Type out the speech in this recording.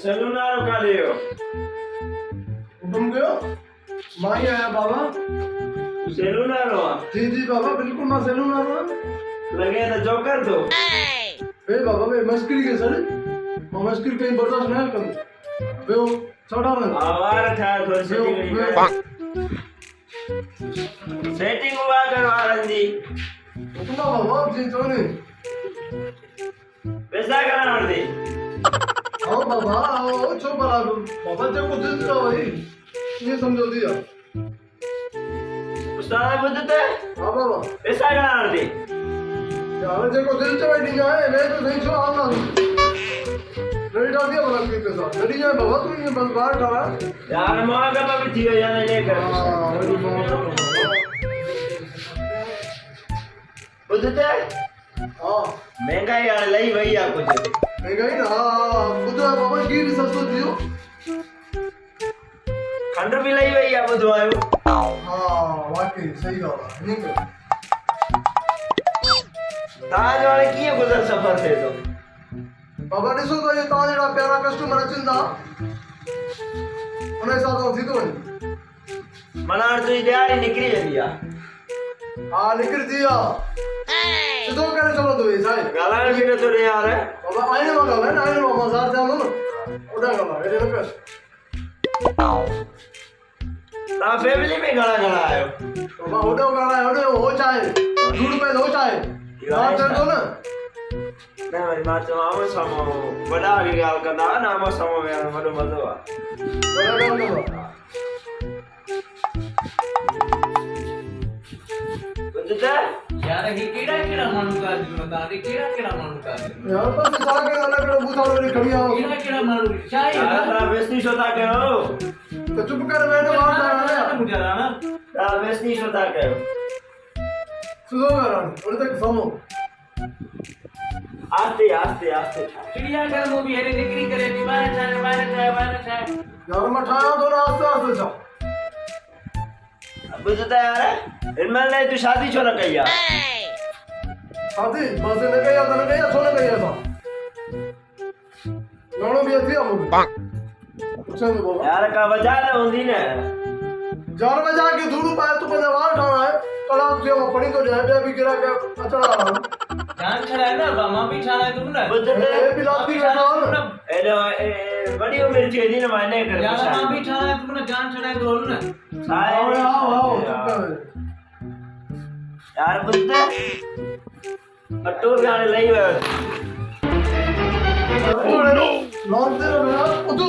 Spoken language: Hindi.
सैलून आरो का लियो तुम गयो माई आया बाबा सैलून आरो जी जी बाबा बिल्कुल मैं सैलून आ रहा लगे तो जोकर दो बे बाबा बे मस्करी के सर मैं मस्करी कहीं बर्दाश्त नहीं कर बे छोड़ा ना आवार था थोड़ी सेटिंग हुआ करवारन जी उतना बाबा जी तो नहीं पैसा करना पड़ती आओ बाबा आओ चुप रहा बाबा जब को दिल का भाई ये समझो दिया उस्ताद बुद्धते हां बाबा पैसा करना पड़ती यार जब को दिल चढ़ नहीं जाए मैं तो नहीं छो आना नहीं डाल दिया बड़ा के साथ नहीं जाए बाबा तू ये बस बाहर खड़ा यार मां का भी थी जाने लेकर हां मेरी मां बुद्धते हां महंगाई यार लई वही आ कुछ महंगाई ना खुद बाबा की भी सस्तो दियो खंड भी लई वही आ बुधो आयो हां वाकई सही बात है नहीं कर ताज वाले की गुजर सफर थे तो बाबा ॾिसो तो ये तां जड़ा प्यारा कस्टमर अचंदा उन हिसाब सां थी तो मनार तुझी दिहाड़ी निकरी वेंदी आ हां निकिर थी आ सिधो करे चलो तो साईं गालाण भी न थो ॾे यार बाबा आइने में ॻाल्हाए आइने में मज़ार जानो न ओॾा ॻाल्हाए हेॾे न कर तव्हां फैमिली में घणा घणा आहियो बाबा ओॾो ॻाल्हाए ओॾो हो चाहे झूठ पे हो चाहे बात कर दो न न वरी मां चवां आमो साम्हूं वॾा बि ॻाल्हि कंदा न आमो साम्हूं वेहण वॾो मज़ो आहे बड़ा ॻाल्हि बाबा बुधते यार हे केड़ा केड़ा मानू का बता दे केड़ा मानू का यार बस साग के अलग अलग बूथा वाली खड़ी आओ केड़ा मानू चाय यार वेस्टी शोता कयो तो चुप कर मैं तो बात कर रहा है मुझे ना यार वेस्टी शोता कयो सुनो करान और तक समो आस्ते आस्ते आस्ते चिड़िया घर में भी हेरे निकरी करे बाहर चाय यार मैं ठाया तो ना आस्ते आस्ते चा बुधते यार इनमें नहीं तू शादी छो न कई यार शादी बस ने कहिया तो ने कहिया छोने कहिया था लाणो भी थी हम पूछे तो बाबा यार का वजह न होंदी न जार में जाके धूड़ पाए तो पंजा वार खाना है कड़ा जो पड़ी तो जाए बे भी गिरा के अचड़ा रहा जान छड़ा है ना मामा भी छड़ा है तुम ना बुधते ए बिलाती बैठा हो ना एडो बड़ी उम्र थी दी न माने कर यार मामा भी छड़ा है तुम ना जान छड़ा है तो ना आओ आओ यार बुधते अट्टू गाने लई वे लौट दे मेरा तू